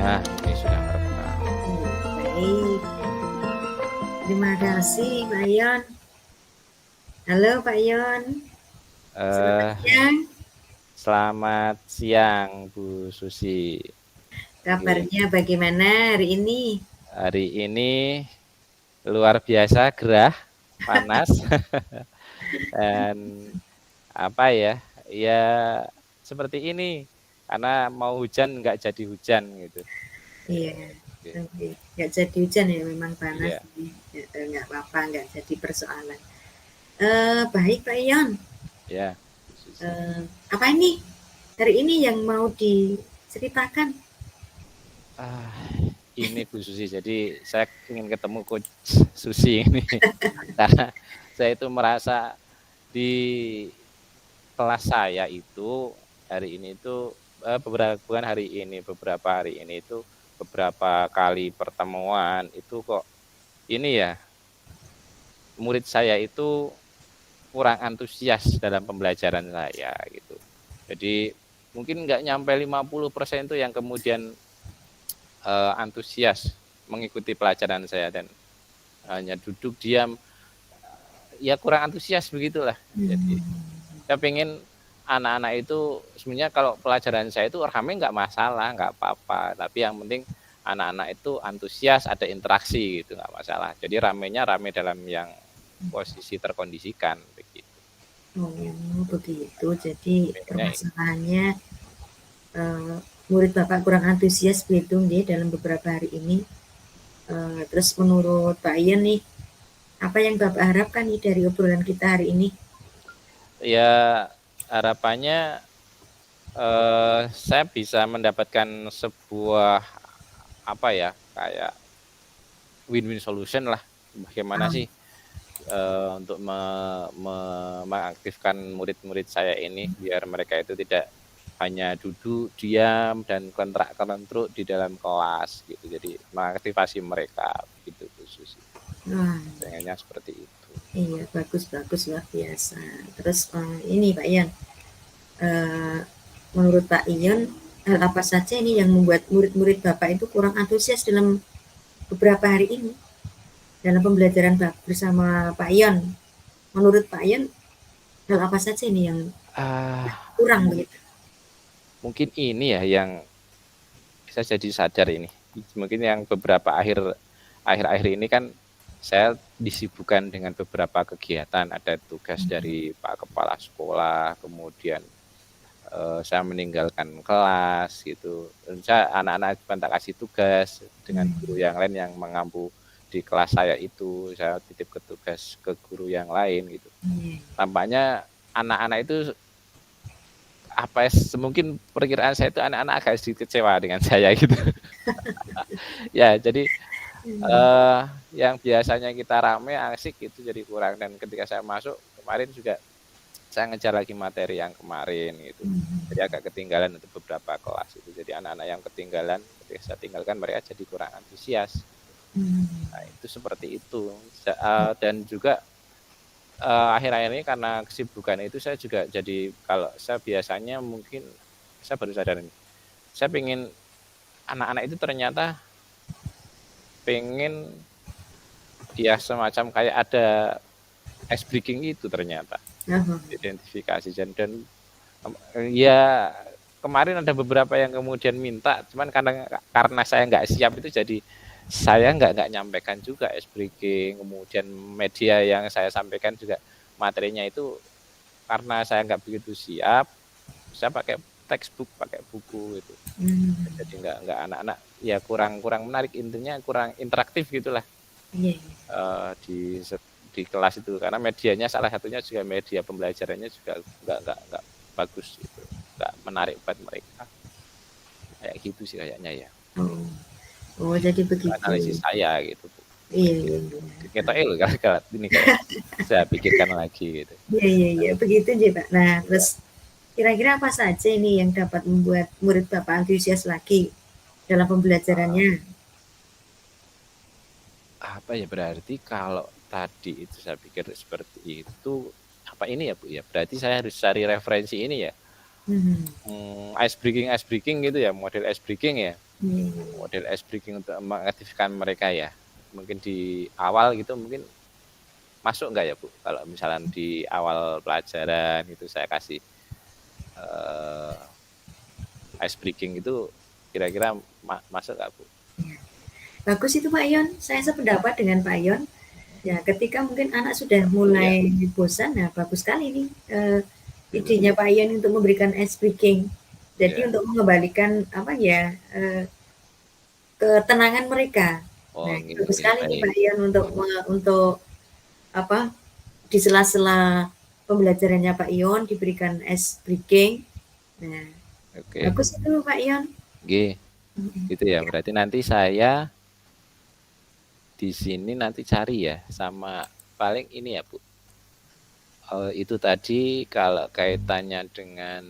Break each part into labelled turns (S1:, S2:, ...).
S1: Nah, ini sudah merekam.
S2: Baik. Terima kasih, Pak Yon. Halo, Pak Yon. Selamat
S1: Eh,
S2: siang.
S1: Selamat siang, Bu Susi. Oke,
S2: Kabarnya bagaimana hari ini?
S1: hari ini luar biasa gerah, panas, dan apa ya? Ya seperti ini. Karena mau hujan nggak jadi hujan gitu.
S2: Iya,
S1: Oke,
S2: oke. Nggak jadi hujan ya, memang panas.
S1: iya,
S2: Ya, nggak apa-apa, nggak jadi persoalan. Baik, Pak Yon.
S1: ya, Bu Susi.
S2: Eh, apa ini? Hari ini yang mau diceritakan?
S1: Ah, ini Bu Susi. Jadi saya ingin ketemu Coach Susi ini karena saya itu merasa di kelas saya itu hari ini itu beberapa hari ini itu beberapa kali pertemuan itu kok ini ya murid saya itu kurang antusias dalam pembelajaran saya gitu. Jadi mungkin nggak nyampe 50% itu yang kemudian antusias mengikuti pelajaran saya dan hanya duduk diam, ya kurang antusias begitulah. Jadi saya pengen anak-anak itu sebenarnya kalau pelajaran saya itu rame nggak masalah, nggak apa-apa. Tapi yang penting anak-anak itu antusias, ada interaksi gitu nggak masalah. Jadi ramenya rame dalam yang posisi terkondisikan begitu.
S2: Oh, begitu. Jadi
S1: Pengennya ini.
S2: permasalahannya eh, murid Bapak kurang antusias begitu nggih dalam beberapa hari ini. Terus menurut Pak Ian nih, apa yang Bapak harapkan nih dari obrolan kita hari ini?
S1: Ya harapannya saya bisa mendapatkan sebuah apa ya kayak win-win solution lah. Bagaimana
S2: Ah,
S1: sih untuk mengaktifkan murid-murid saya ini biar mereka itu tidak hanya duduk diam dan kontrak-kontruk di dalam kelas gitu. Jadi mengaktifasi mereka gitu khusus.
S2: wah,
S1: Pengennya seperti itu.
S2: iya bagus-bagus luar biasa. Terus ini Pak Ian, eh, menurut Pak Ian, hal apa saja ini yang membuat murid-murid Bapak itu kurang antusias dalam beberapa hari ini dalam pembelajaran bersama Pak Ian? Menurut Pak Ian, hal apa saja ini yang
S1: Ah,
S2: kurang begitu?
S1: mungkin ini ya yang saya jadi sadar ini. Mungkin yang beberapa akhir-akhir ini kan saya disibukkan dengan beberapa kegiatan, ada tugas dari Pak Kepala Sekolah, kemudian saya meninggalkan kelas gitu. Dan saya anak-anak cuma tak kasih tugas dengan guru yang lain yang mengampu di kelas saya itu, saya titip ke tugas ke guru yang lain gitu.
S2: Iya.
S1: Tampaknya anak-anak itu apa ya, mungkin perkiraan saya itu anak-anak agak sedikit kecewa dengan saya gitu. Ya, jadi eh, yang biasanya kita rame asik itu jadi kurang dan ketika saya masuk kemarin juga saya ngejar lagi materi yang kemarin gitu. Jadi agak ketinggalan untuk beberapa kelas itu. Jadi anak-anak yang ketinggalan ketika saya tinggalkan mereka jadi kurang antusias. Nah, itu seperti itu. Dan juga akhir-akhir ini karena kesibukan itu saya juga jadi kalau saya biasanya mungkin saya baru sadar ini. Saya pengen anak-anak itu ternyata pengen ya semacam kayak ada ice breaking itu ternyata
S2: Aha.
S1: identifikasi dan ya kemarin ada beberapa yang kemudian minta cuman karena saya nggak siap itu jadi saya nggak nyampaikan juga ice breaking, kemudian media yang saya sampaikan juga materinya itu karena saya nggak begitu siap, saya pakai textbook, pakai buku itu. Jadi nggak anak-anak ya kurang kurang menarik, intinya kurang interaktif gitulah
S2: Iya, iya.
S1: di kelas itu karena medianya salah satunya juga media pembelajarannya juga nggak bagus gitu, nggak menarik buat mereka kayak gitu sih kayaknya ya.
S2: Oh, oh jadi
S1: Itu
S2: begitu.
S1: analisis saya gitu Bu.
S2: Iya, iya,
S1: Gitu.
S2: iya.
S1: Kita kalau ini kalau saya pikirkan lagi gitu.
S2: Iya, iya, iya. Begitu aja, Pak. Nah, terus
S1: Ya.
S2: kira-kira apa saja ini yang dapat membuat murid Bapak antusias lagi dalam pembelajarannya?
S1: Apa ya berarti kalau tadi itu saya pikir seperti itu apa ini ya Bu ya berarti saya harus cari referensi ini ya
S2: Hmm.
S1: ice breaking gitu ya model ice breaking ya. model ice breaking untuk mengaktifkan mereka ya. Mungkin di awal gitu mungkin masuk nggak ya Bu? Kalau misalnya di awal pelajaran itu saya kasih ice breaking itu kira-kira masuk nggak Bu?
S2: Bagus itu Pak Ion, saya sependapat dengan Pak Ion. Ya, ketika mungkin anak sudah
S1: Ya,
S2: mulai bosan, nah bagus sekali nih idenya Pak Ion untuk memberikan ice breaking. Jadi
S1: ya.
S2: untuk mengembalikan apa ya ketenangan mereka.
S1: Oh,
S2: Nah, bagus
S1: oke,
S2: sekali nih
S1: baik.
S2: Pak Ion untuk apa di sela-sela pembelajarannya Pak Ion diberikan ice breaking. Nah,
S1: Oke.
S2: bagus itu Pak Ion.
S1: G, gitu ya. Berarti nanti saya di sini nanti cari ya sama paling ini ya Bu. Itu tadi kalau kaitannya dengan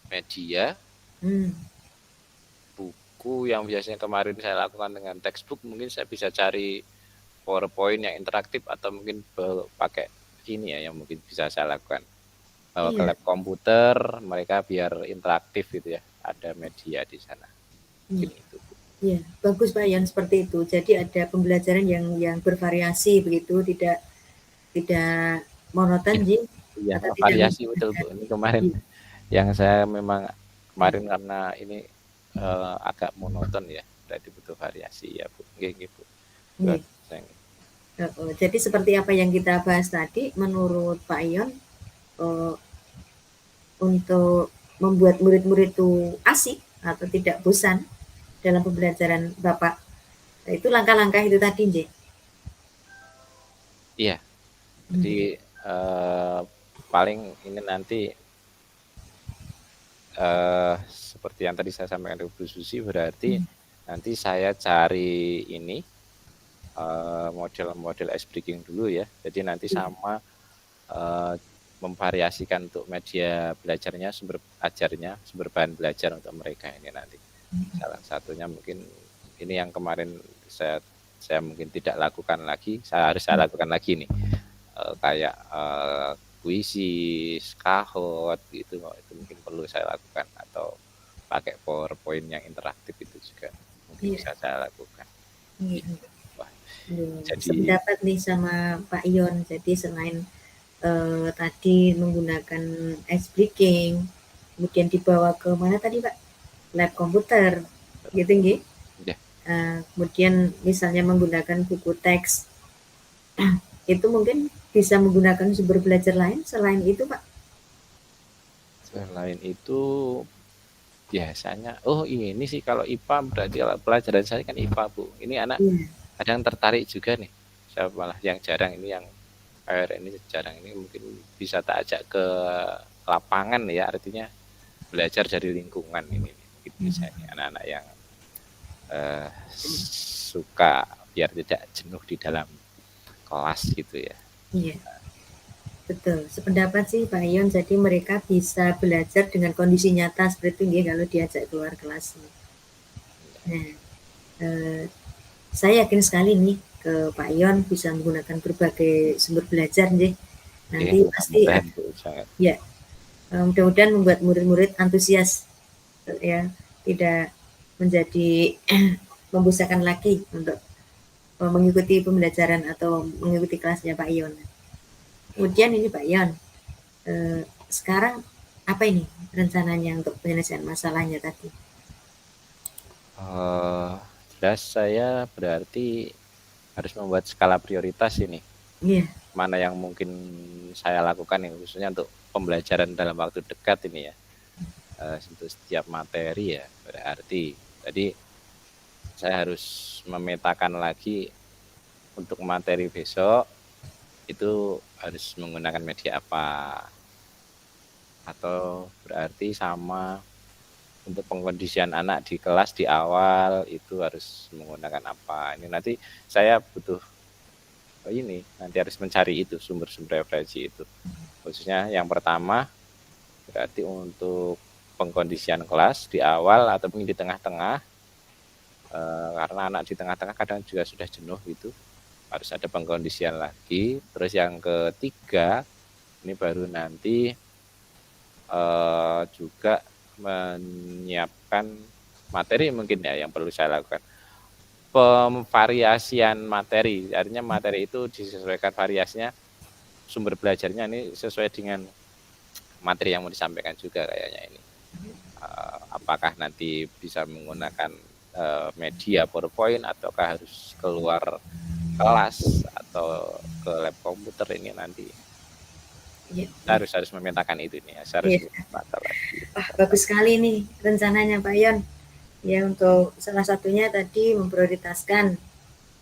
S1: media,
S2: Hmm.
S1: buku yang biasanya kemarin saya lakukan dengan textbook, mungkin saya bisa cari PowerPoint yang interaktif atau mungkin pakai ini ya yang mungkin bisa saya lakukan. Bawa ke
S2: Iya,
S1: lab komputer, mereka biar interaktif gitu ya. Ada media di sana.
S2: iya,
S1: Mungkin itu.
S2: iya. Bagus Pak Ion seperti itu. Jadi ada pembelajaran yang bervariasi begitu, tidak tidak monoton
S1: Iya,
S2: Ji,
S1: iya,
S2: atau tidak
S1: variasi betul Bu.
S2: menggunakan
S1: Ini kemarin
S2: iya,
S1: yang saya memang kemarin karena ini agak monoton ya. Berarti butuh variasi ya Bu. Nggih, Bu.
S2: iya. Jadi seperti apa yang kita bahas tadi, menurut Pak Ion, eh, untuk membuat murid-murid itu asik atau tidak bosan dalam pembelajaran Bapak, itu langkah-langkah itu tadi, J.
S1: Iya, jadi paling ini nanti seperti yang tadi saya sampaikan ke Bu Susi, berarti nanti saya cari ini model-model ice breaking dulu ya. Jadi nanti sama memvariasikan untuk media belajarnya, sumber ajarnya, sumber bahan belajar untuk mereka ini nanti. Salah satunya mungkin ini yang kemarin saya mungkin tidak lakukan lagi, saya lakukan lagi nih. Kayak puisi, kahot gitu, itu mungkin perlu saya lakukan atau pakai PowerPoint yang interaktif itu juga mungkin
S2: Iya,
S1: bisa saya lakukan.
S2: iya,
S1: Gitu. Wah,
S2: iya.
S1: jadi
S2: Sependapat nih sama Pak Ion. Jadi selain tadi menggunakan ice breaking, kemudian dibawa ke mana tadi Pak? Lab komputer, gitu nggih.
S1: ya,
S2: Kemudian misalnya menggunakan buku teks, itu mungkin bisa menggunakan sumber belajar lain selain itu Pak?
S1: selain itu biasanya, oh ini sih kalau IPA berarti kalau pelajaran saya kan IPA Bu. Ini anak
S2: Iya.
S1: kadang tertarik juga nih. Saya malah yang jarang ini yang akhir ini jarang ini mungkin bisa tak ajak ke lapangan ya, artinya belajar dari lingkungan ini mungkin bisa nih anak-anak yang suka biar tidak jenuh di dalam kelas gitu ya.
S2: Iya, betul. Sependapat sih Pak Ion, jadi mereka bisa belajar dengan kondisi nyata seperti itu nggih kalau diajak keluar kelas. Nah, eh, saya yakin sekali nih ke Pak Ion bisa menggunakan berbagai sumber belajar nih.
S1: Oke,
S2: Nanti pasti
S1: mudah-mudahan Bu sangat.
S2: ya mudah-mudahan membuat murid-murid antusias ya, tidak menjadi membosankan lagi untuk mengikuti pembelajaran atau mengikuti kelasnya Pak Ion. Kemudian ini Pak Ion, sekarang apa ini rencananya untuk penyelesaian masalahnya tadi?
S1: Jelas saya berarti harus membuat skala prioritas ini.
S2: Iya,
S1: Mana yang mungkin saya lakukan ini khususnya untuk pembelajaran dalam waktu dekat ini ya. Untuk setiap materi ya berarti. Jadi saya harus memetakan lagi untuk materi besok itu harus menggunakan media apa, atau berarti sama untuk pengkondisian anak di kelas di awal itu harus menggunakan apa. Ini nanti saya butuh ini nanti harus mencari itu sumber-sumber referensi itu. Khususnya yang pertama berarti untuk pengkondisian kelas di awal atau mungkin di tengah-tengah, karena anak di tengah-tengah kadang juga sudah jenuh gitu, harus ada pengkondisian lagi. Terus yang ketiga ini baru nanti juga menyiapkan materi mungkin ya yang perlu saya lakukan. Pemvariasian materi, artinya materi itu disesuaikan variasinya, sumber belajarnya ini sesuai dengan materi yang mau disampaikan juga kayaknya ini. Apakah nanti bisa menggunakan media PowerPoint ataukah harus keluar kelas atau ke lab komputer ini nanti.
S2: Ya.
S1: Harus memetakan itu nih, harus
S2: Ya.
S1: memetakan lagi.
S2: Wah, bagus sekali nih rencananya Pak Yon. Ya, untuk salah satunya tadi memprioritaskan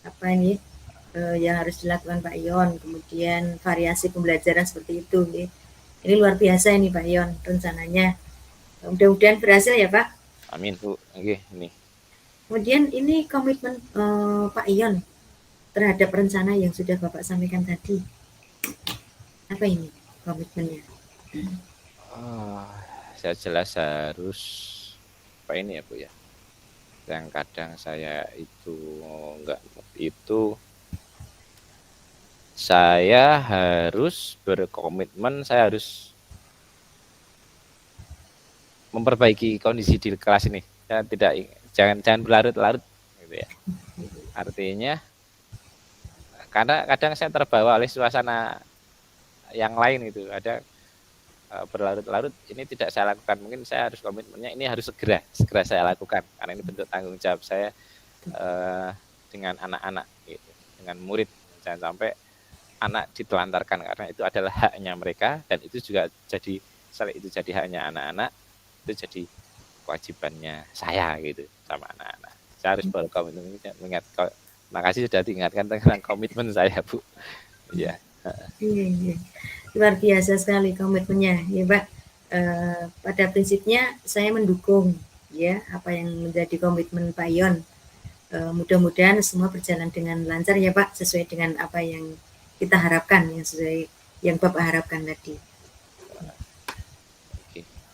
S2: apa ini yang harus dilakukan Pak Yon, kemudian variasi pembelajaran seperti itu. Ya. Ini luar biasa ini Pak Yon rencananya. Mudah-mudahan berhasil ya Pak.
S1: Amin Bu. Oke, ini.
S2: Kemudian ini komitmen Pak Yon terhadap rencana yang sudah Bapak sampaikan tadi. Apa ini komitmennya?
S1: Saya jelas harus apa ini ya Bu ya. Yang kadang saya itu enggak itu, saya harus berkomitmen, saya harus memperbaiki kondisi di kelas ini. Saya jangan berlarut-larut gitu ya. Artinya karena kadang saya terbawa oleh suasana yang lain itu, ada berlarut-larut, ini tidak saya lakukan. Mungkin saya harus komitmennya ini harus segera saya lakukan karena ini bentuk tanggung jawab saya dengan anak-anak gitu, dengan murid. Jangan sampai anak ditelantarkan karena itu adalah haknya mereka, dan itu juga jadi haknya anak-anak, itu jadi kewajibannya saya gitu sama anak-anak. Saya harus berkomitmen, mengingat. Makasih sudah diingatkan tentang komitmen saya Bu. Iya.
S2: Iya. Luar biasa sekali komitmennya ya Pak. Pada prinsipnya saya mendukung ya apa yang menjadi komitmen Pak Yon. Mudah-mudahan semua berjalan dengan lancar ya Pak, sesuai dengan apa yang kita harapkan, yang sesuai yang Bapak harapkan tadi.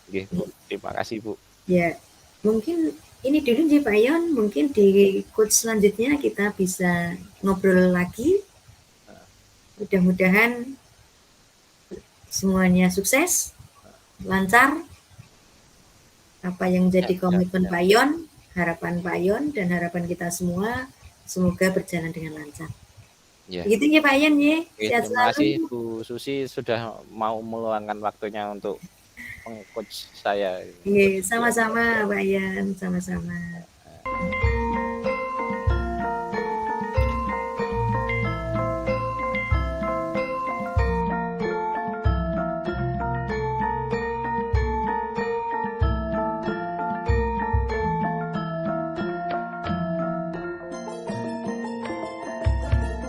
S1: Oke, Bu. Terima kasih Bu.
S2: Ya, mungkin ini dulu nih Pak Yon, mungkin di coach selanjutnya kita bisa ngobrol lagi. Mudah-mudahan semuanya sukses, lancar. Apa yang jadi komitmen Pak Yon, harapan Pak Yon, dan harapan kita semua, semoga berjalan dengan lancar.
S1: Ya.
S2: Begitu ya Pak Yon ya.
S1: Terima kasih Bu Susi sudah mau meluangkan waktunya untuk meng-coach saya.
S2: Iya, sama-sama Pak Yon, sama-sama.